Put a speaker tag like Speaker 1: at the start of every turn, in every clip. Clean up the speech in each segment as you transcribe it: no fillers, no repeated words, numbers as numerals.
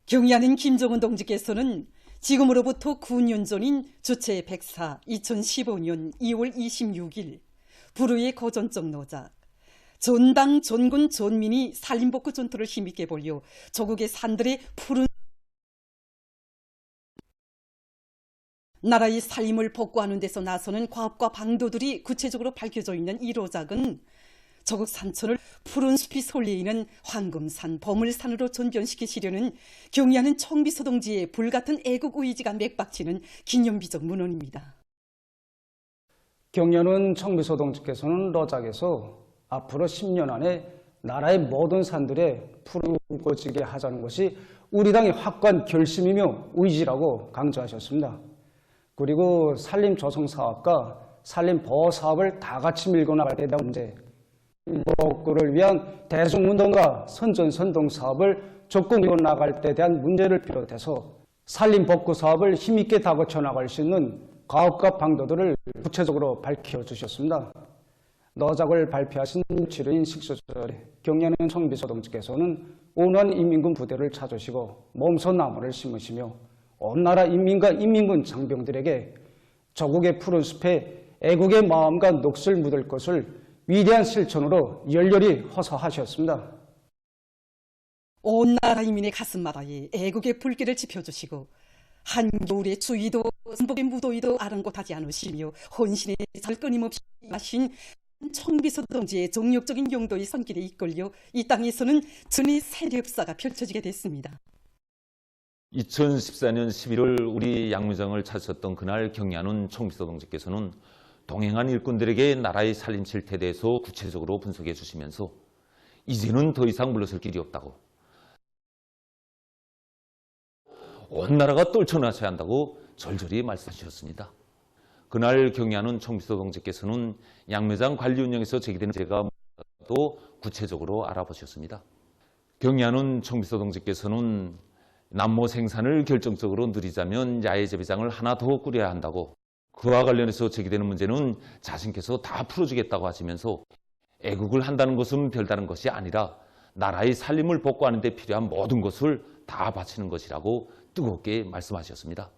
Speaker 1: 경의하는 김정은 동지께서는 지금으로부터 9년 전인 주체 104 2015년 2월 26일 불후의 거전적 노작 전당 전군 전민이 산림복구 전투를 힘있게 벌여 조국의 산들의 푸른 나라의 살림을 복구하는 데서 나서는 과업과 방도들이 구체적으로 밝혀져 있는 이 로작은 조국 산천을 푸른 숲이 솔레이는 황금산, 보물산으로 전변시키시려는 경의하는 청비서 동지의 불같은 애국 의지가 맥박치는 기념비적 문헌입니다.
Speaker 2: 경의하는 청비서 동지께서는 러작에서 앞으로 10년 안에 나라의 모든 산들에 푸르고지게 하자는 것이 우리 당의 확고한 결심이며 의지라고 강조하셨습니다. 그리고 산림조성사업과 산림보호사업을 다 같이 밀고 나갈 때 대한 문제, 복구를 위한 대중운동과 선전선동사업을 적극 밀고 나갈 때 대한 문제를 비롯해서 산림복구 사업을 힘있게 다고쳐 나갈 수 있는 과업과 방도들을 구체적으로 밝혀주셨습니다. 너작을 발표하신 7일인 식수절에 경의하는 청비서 동지께서는 온화한 인민군 부대를 찾으시고 몸소 나무를 심으시며 온 나라 인민과 인민군 장병들에게 조국의 푸른 숲에 애국의 마음과 녹슬 묻을 것을 위대한 실천으로 열렬히 호소하셨습니다.
Speaker 1: 온 나라 인민의 가슴마다에 애국의 불길을 지펴주시고 한겨울의 추위도 전복의 무더위도 아랑곳하지 않으시며 혼신의 잘 끊임없이 마신 청비서 동지의 정력적인 용도의 손길에 이끌려 이 땅에서는 전의 세력사가 펼쳐지게 됐습니다.
Speaker 3: 2014년 11월 우리 양무장을 찾으셨던 그날 경의하는 청비서 동지께서는 동행한 일꾼들에게 나라의 살림 실태에 대해서 구체적으로 분석해 주시면서 이제는 더 이상 물러설 길이 없다고, 온 나라가 떨쳐나셔야 한다고 절절히 말씀하셨습니다. 그날 경의하는 청비서 동지께서는 양매장 관리 운영에서 제기되는 문제가 또 구체적으로 알아보셨습니다. 경의하는 청비서 동지께서는 남모 생산을 결정적으로 늘리자면 야외 재배장을 하나 더 꾸려야 한다고, 그와 관련해서 제기되는 문제는 자신께서 다 풀어주겠다고 하시면서 애국을 한다는 것은 별다른 것이 아니라 나라의 살림을 복구하는 데 필요한 모든 것을 다 바치는 것이라고 뜨겁게 말씀하셨습니다.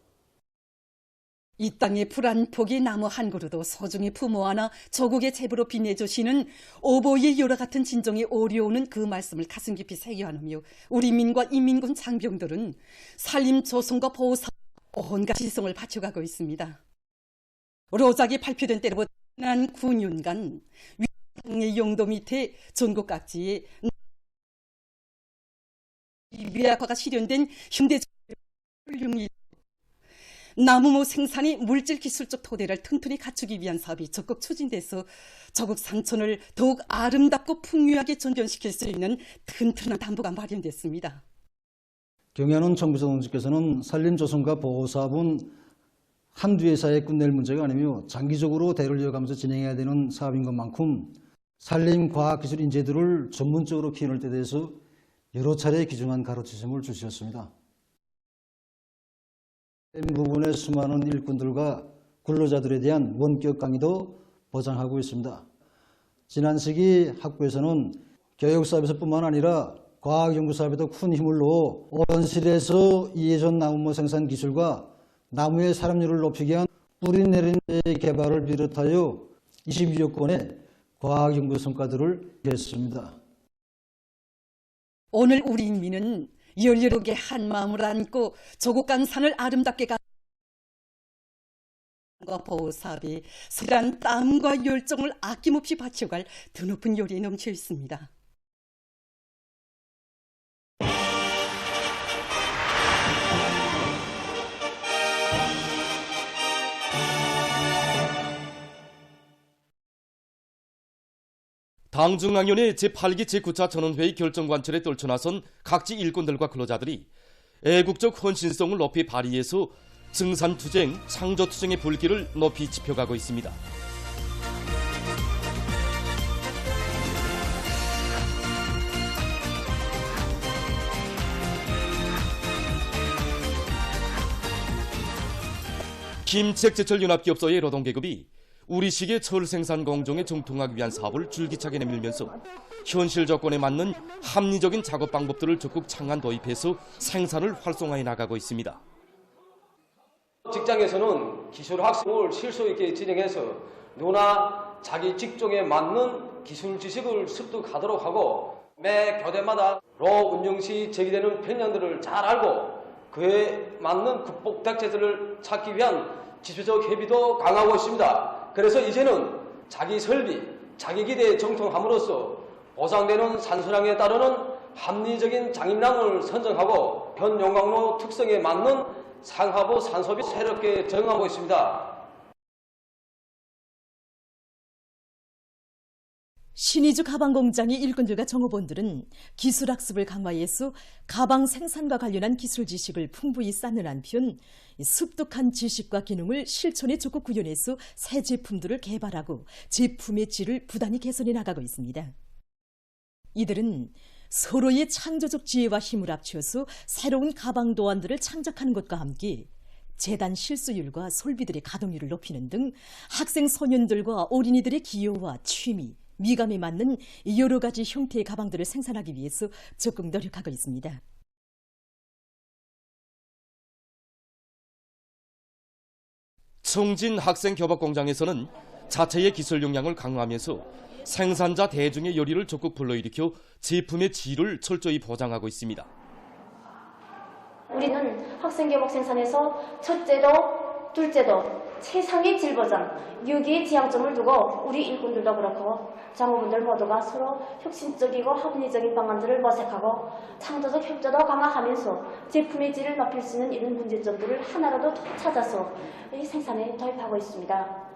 Speaker 1: 이 땅의 풀 한 폭이 나무 한 그루도 소중히 품어 안아 조국의 제부로 빛내주시는 오보이의 요라 같은 진정이 오려오는 그 말씀을 가슴 깊이 새겨안으며 우리 인민과 인민군 장병들은 산림 조성과 보호사 온갖 시성을 바쳐가고 있습니다. 로작이 발표된 때로부터 지난 9년간 위의 용도 밑에 전국 각지에 미학화가 실현된 현대적 훌륭이 나무모 생산이 물질 기술적 토대를 튼튼히 갖추기 위한 사업이 적극 추진돼서 조국 산천을 더욱 아름답고 풍요하게 전변시킬 수 있는 튼튼한 담보가 마련됐습니다.
Speaker 4: 경의하는 청비서 동지께서는 산림조성과 보호사업은 한두 회사에 끝낼 문제가 아니며 장기적으로 대를 이어가면서 진행해야 되는 사업인 것만큼 산림과학기술 인재들을 전문적으로 키우는 데 대해서 여러 차례 귀중한 가르치심을 주셨습니다. 부분의 수많은 일꾼들과 근로자들에 대한 원격 강의도 보장하고 있습니다. 지난 시기 학부에서는 교육사업에서뿐만 아니라 과학연구사업에도 큰 힘을 넣어 온실에서 이해전 나무모 생산 기술과 나무의 사람률을 높이기 위한 뿌리 내리는 개발을 비롯하여 22여 건의 과학연구 성과들을 냈습니다.
Speaker 1: 오늘 우리 인민은 열렬하게 한 마음을 안고 조국 강산을 아름답게 보호사업에 스란 땀과 열정을 아낌없이 바쳐갈 드높은 열이 넘쳐 있습니다.
Speaker 5: 당중앙위원회 제8기 제9차 전원회의 결정관철에 떨쳐나선 각지 일꾼들과 근로자들이 애국적 헌신성을 높이 발휘해서 증산투쟁, 창조투쟁의 불길을 높이 지펴가고 있습니다. 김책제철 연합기업소의 노동계급이 우리식의 철 생산 공정에 정통하기 위한 사업을 줄기차게 내밀면서 현실 조건에 맞는 합리적인 작업 방법들을 적극 창안 도입해서 생산을 활성화해 나가고 있습니다.
Speaker 6: 직장에서는 기술 학습을 실속 있게 진행해서 누구나 자기 직종에 맞는 기술 지식을 습득하도록 하고 매 교대마다 로 운영 시 제기되는 편견들을 잘 알고 그에 맞는 극복 대책들을 찾기 위한 지수적 협의도 강화하고 있습니다. 그래서 이제는 자기 설비, 자기 기대에 정통함으로써 보상되는 산소량에 따르는 합리적인 장입량을 선정하고 변용광로 특성에 맞는 상하부 산소비 새롭게 정하고 있습니다.
Speaker 1: 신의주 가방공장의 일꾼들과 정업원들은 기술학습을 강화해서 가방 생산과 관련한 기술 지식을 풍부히 쌓는 한편 습득한 지식과 기능을 실천에 적극 구현해서 새 제품들을 개발하고 제품의 질을 부단히 개선해 나가고 있습니다. 이들은 서로의 창조적 지혜와 힘을 합쳐서 새로운 가방 도안들을 창작하는 것과 함께 재단 실수율과 솔비들의 가동률을 높이는 등 학생 소년들과 어린이들의 기여와 취미, 미감에 맞는 여러 가지 형태의 가방들을 생산하기 위해서 적극 노력하고 있습니다.
Speaker 5: 청진 학생교박공장에서는 자체의 기술 역량을 강화하면서 생산자 대중의 열의를 적극 불러일으켜 제품의 질을 철저히 보장하고 있습니다.
Speaker 7: 우리는 학생교복 생산에서 첫째도 둘째도 최상의 질 보장, 유기의 지향점을 두고 우리 일꾼들도 그렇고 장호분들 모두가 서로 혁신적이고 합리적인 방안들을 모색하고 창조적 협조도 강화하면서 제품의 질을 높일 수 있는 이런 문제점들을 하나라도 더 찾아서 이 생산에 도입하고 있습니다.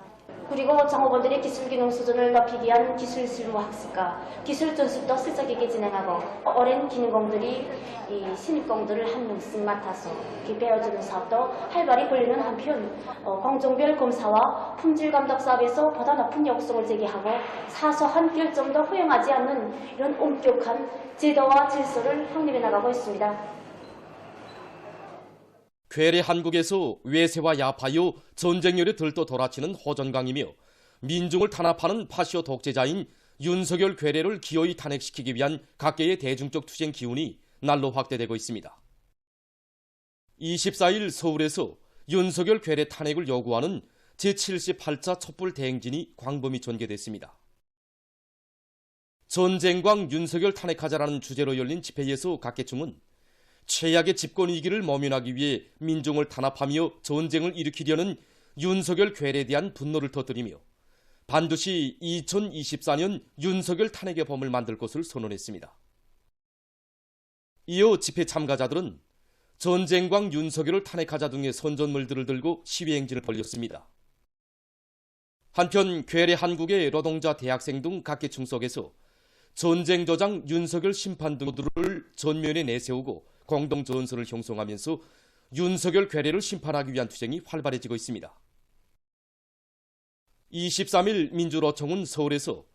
Speaker 7: 그리고 장호분들의 기술 기능 수준을 높이기 위한 기술 실무 학습과 기술 전습도 실적 있게 진행하고 오랜 기능공들이 이 신입공들을 한 명씩 맡아서 배워주는 사업도 활발히 벌리는 한편 공정별 검사와 품질 감독 사업에서 보다 높은 역성을 제기하고 사소한 결정도 허용하지 않는 이런 엄격한 제도와 질서를 확립해 나가고 있습니다.
Speaker 5: 괴뢰 한국에서 외세와 야파요 전쟁열에 들떠 돌아치는 호전강이며 민중을 탄압하는 파시오 독재자인 윤석열 괴뢰를 기어이 탄핵시키기 위한 각계의 대중적 투쟁 기운이 날로 확대되고 있습니다. 24일 서울에서 윤석열 괴뢰 탄핵을 요구하는 제78차 촛불 대행진이 광범위 전개됐습니다. 전쟁광 윤석열 탄핵하자라는 주제로 열린 집회에서 각계층은 최악의 집권 위기를 모면하기 위해 민중을 탄압하며 전쟁을 일으키려는 윤석열 괴뢰에 대한 분노를 터뜨리며 반드시 2024년 윤석열 탄핵의 봄을 만들 것을 선언했습니다. 이어 집회 참가자들은 전쟁광 윤석열을 탄핵하자 등의 선전물들을 들고 시위 행진을 벌였습니다. 한편 괴뢰 한국의 노동자 대학생 등 각계층 속에서 전쟁저장 윤석열 심판 등들을 전면에 내세우고 공동전선을 형성하면서 윤석열 괴뢰를 심판하기 위한 투쟁이 활발해지고 있습니다. 23일 민주노총은 서울에서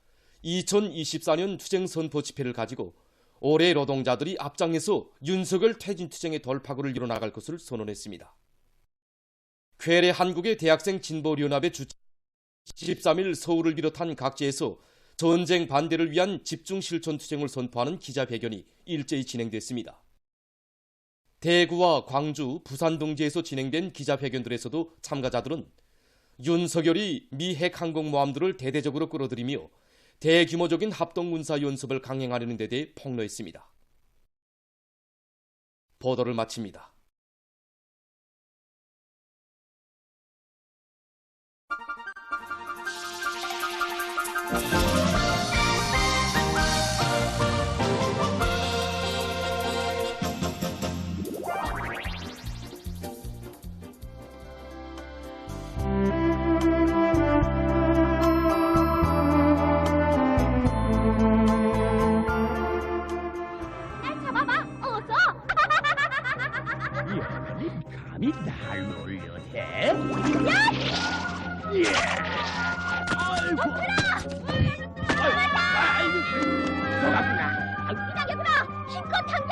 Speaker 5: 2024년 투쟁선포 집회를 가지고 올해 노동자들이 앞장에서 윤석열 퇴진투쟁의 돌파구를 이뤄나갈 것을 선언했습니다. 괴뢰 한국의 대학생 진보연합의 주최 23일 서울을 비롯한 각지에서 전쟁 반대를 위한 집중실천투쟁을 선포하는 기자회견이 일제히 진행됐습니다. 대구와 광주, 부산 등지에서 진행된 기자회견들에서도 참가자들은 윤석열이 미 핵 항공모함들을 대대적으로 끌어들이며 대규모적인 합동군사 연습을 강행하려는 데 대해 폭로했습니다. 보도를 마칩니다.
Speaker 8: 감히 날 놀려대? 예! 아이고! 아이고! 속았구나!
Speaker 9: 이상했구나! 힘껏 당겨!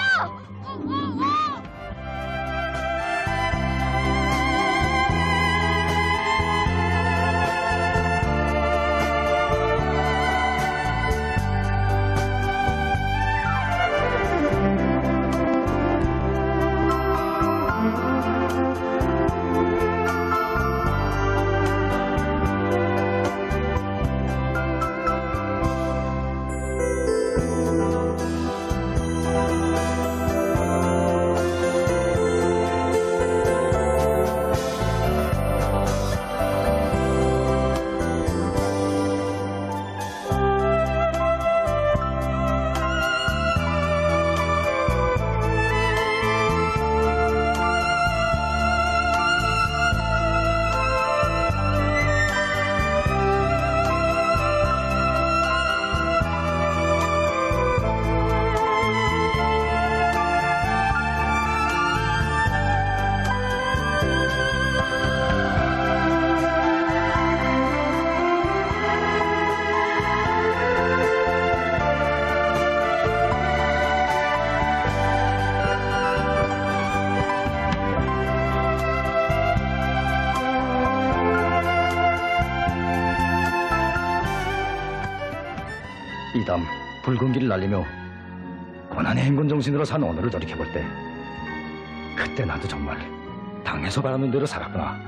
Speaker 10: 미담, 붉은 길을 날리며 고난의 행군 정신으로 산 오늘을 돌이켜볼 때 그때 나도 정말 당에서 바라는 대로 살았구나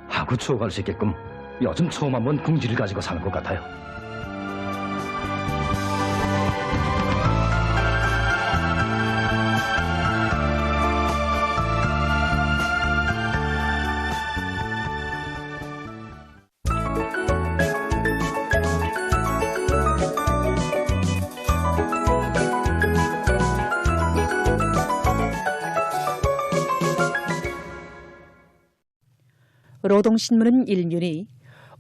Speaker 10: 하고 추억할 수 있게끔 요즘 처음 한번 궁지를 가지고 사는 것 같아요.
Speaker 1: 노동신문은 일면이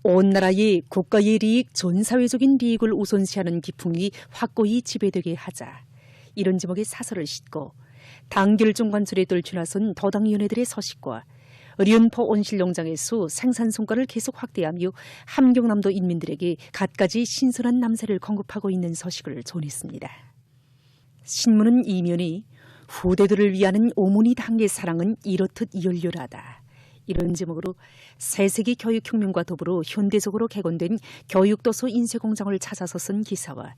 Speaker 1: 온 나라의 국가의利益, 전사회적인利益을 우선시하는 기풍이 확고히 지배되게 하자. 이런 제목의 사설을 싣고 당결정 관철에 떨쳐나선 더당위원회들의 서식과 련포 온실농장에서 생산 성과를 계속 확대하며 함경남도 인민들에게 갖가지 신선한 남새를 공급하고 있는 서식을 전했습니다. 신문은 이면이 후대들을 위하는 오문이 당의 사랑은 이렇듯 열렬하다. 이런 제목으로 새세기 교육혁명과 더불어 현대적으로 개건된 교육도서 인쇄공장을 찾아서 쓴 기사와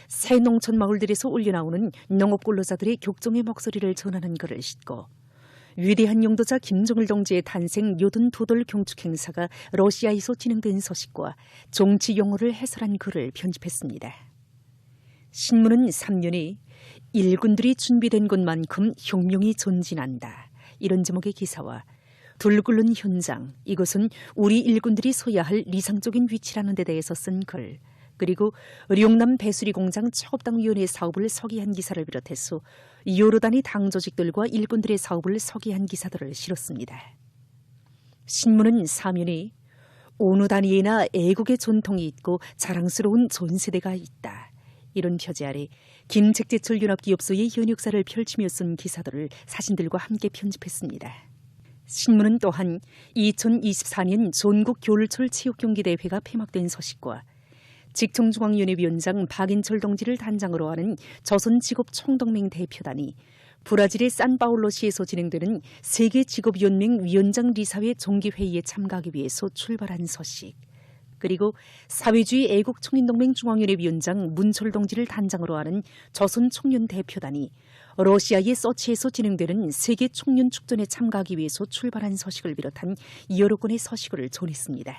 Speaker 1: 새 농촌 마을들에서 울려나오는 농업근로자들의 격정의 목소리를 전하는 글을 싣고 위대한 용도자 김정일 동지의 탄생 요든 두돌 경축 행사가 러시아에서 진행된 소식과 정치 용어를 해설한 글을 편집했습니다. 신문은 3년이 일군들이 준비된 것만큼 혁명이 전진한다. 이런 제목의 기사와 둘 끓는 현장, 이것은 우리 일군들이 서야 할理想적인 위치라는 데 대해서 쓴 글, 그리고 룡남 배수리 공장 창업당위원회 사업을 서기한 기사를 비롯해서 여러 단위 당 조직들과 일군들의 사업을 서기한 기사들을 실었습니다. 신문은 사면이 어느 단위에나 애국의 전통이 있고 자랑스러운 전세대가 있다. 이런 표제 아래 김책제철 연합기업소의 현역사를 펼치며 쓴 기사들을 사진들과 함께 편집했습니다. 신문은 또한 2024년 전국 겨울철 체육경기대회가 폐막된 소식과 직통중앙위원회위원장 박인철 동지를 단장으로 하는 조선직업총동맹 대표단이 브라질의 산파울로시에서 진행되는 세계직업연맹 위원장 리사회 정기회의에 참가하기 위해서 출발한 소식, 그리고 사회주의 애국총인동맹 중앙위원회 위원장 문철 동지를 단장으로 하는 조선총련 대표단이 러시아의 소치에서 진행되는 세계 총련 축전에 참가하기 위해서 출발한 소식을 비롯한 여러 건의 소식을 전했습니다.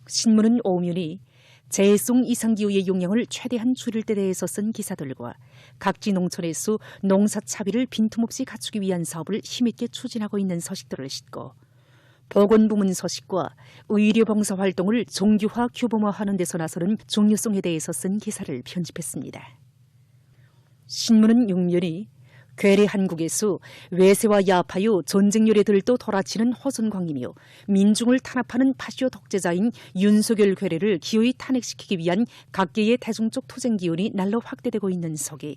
Speaker 1: 신문은 오면이 재해성 이상기후의 영향을 최대한 줄일 때 대해서 쓴 기사들과 각지 농촌에서 농사차비를 빈틈없이 갖추기 위한 사업을 힘있게 추진하고 있는 소식들을 싣고 보건부문 소식과 의료봉사 활동을 정규화 규범화하는 데서 나서는 중요성에 대해서 쓴 기사를 편집했습니다. 신문은 6면이 괴뢰 한국에서 외세와 야파요 전쟁열에 들도 돌아치는 허선광이며 민중을 탄압하는 파시오 독재자인 윤석열 괴뢰를 기어이 탄핵시키기 위한 각계의 대중적 투쟁 기운이 날로 확대되고 있는 속에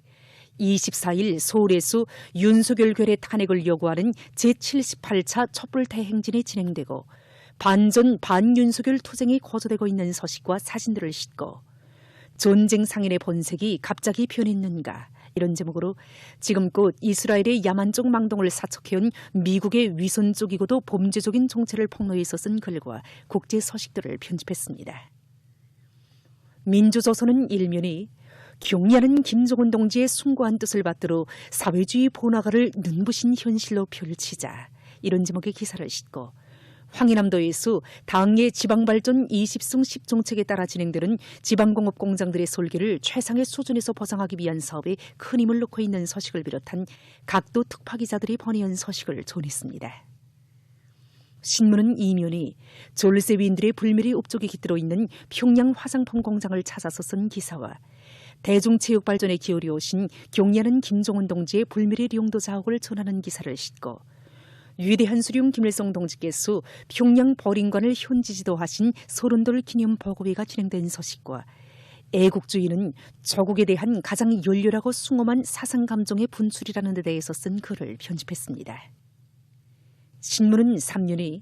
Speaker 1: 24일 서울에서 윤석열 괴뢰 탄핵을 요구하는 제78차 촛불대행진이 진행되고 반전 반윤석열 투쟁이 고조되고 있는 소식과 사진들을 싣고 전쟁 상인의 본색이 갑자기 변했는가, 이런 제목으로 지금껏 이스라엘의 야만적 망동을 사척해온 미국의 위선적이고도 범죄적인 정체를 폭로해서 쓴 글과 국제 소식들을 편집했습니다. 민주조선은 일면이 경리하는 김정은 동지의 숭고한 뜻을 받들어 사회주의 번화가를 눈부신 현실로 펼치자, 이런 제목의 기사를 싣고 황해남도에서 당의 지방발전 20승 10정책에 따라 진행되는 지방공업 공장들의 설계를 최상의 수준에서 보장하기 위한 사업에 큰 힘을 놓고 있는 소식을 비롯한 각도 특파기자들이 번외한 소식을 전했습니다. 신문은 이면이 졸세위인들의 불멸의 업적이 깃들어 있는 평양 화장품 공장을 찾아서 쓴 기사와 대중체육 발전에 기울여 오신 경리하는 김정은 동지의 불멸의 용도 자옥을 전하는 기사를 싣고 위대한 수령 김일성 동지께서 평양 보림관을 현지지도하신 서른돌 기념 보고회가 진행된 소식과 애국주의는 조국에 대한 가장 열렬하고 숭엄한 사상 감정의 분출이라는 데 대해서 쓴 글을 편집했습니다. 신문은 3년이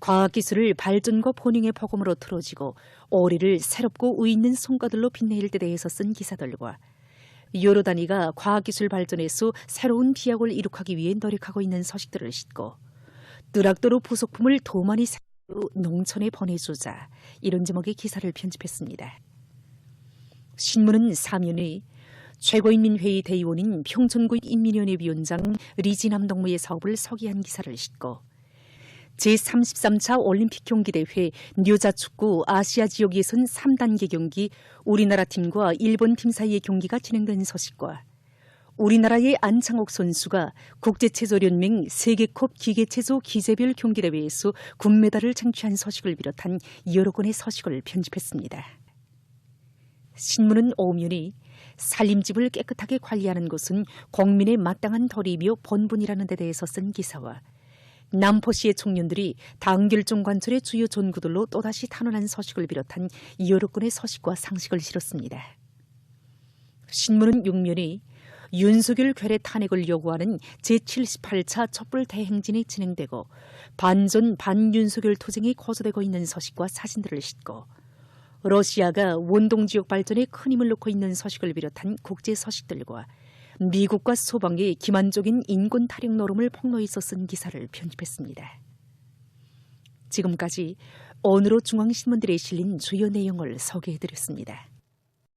Speaker 1: 과학기술을 발전과 번영의 복음으로 틀어지고 오리를 새롭고 의있는 성과들로 빛내일 때 대해서 쓴 기사들과 여러 단위가 과학기술 발전에서 새로운 비약을 이룩하기 위해 노력하고 있는 소식들을 싣고 뜨락도로 부속품을 더 많이 농촌에 보내주자, 이런 제목의 기사를 편집했습니다.
Speaker 11: 신문은 사면에 최고인민회의 대의원인 평촌구 인민위원회 위원장 리지남 동무의 사업을 소개한 기사를 싣고 제33차 올림픽 경기대회 여자축구 아시아 지역 예선 3단계 경기 우리나라 팀과 일본 팀 사이의 경기가 진행된 소식과 우리나라의 안창옥 선수가 국제체조연맹 세계컵 기계체조 기재별 경기대회에서 금메달을 쟁취한 소식을 비롯한 여러 건의 소식을 편집했습니다. 신문은 오면이 살림집을 깨끗하게 관리하는 것은 국민의 마땅한 도리이며 본분이라는 데 대해서 쓴 기사와 남포시의 청년들이 당결정 관철의 주요 전구들로 또다시 탄원한 소식을 비롯한 여러 건의 소식과 상식을 실었습니다. 신문은 6면이 윤석열 괴뢰 탄핵을 요구하는 제78차 촛불 대행진이 진행되고 반전 반윤석열 투쟁이 고조되고 있는 소식과 사진들을 싣고 러시아가 원동지역 발전에 큰 힘을 놓고 있는 소식을 비롯한 국제 소식들과 미국과 소방의 기만적인 인권 타령 노름을 폭로해서 쓴 기사를 편집했습니다. 지금까지 오늘의 중앙신문들에 실린 주요 내용을 소개해드렸습니다.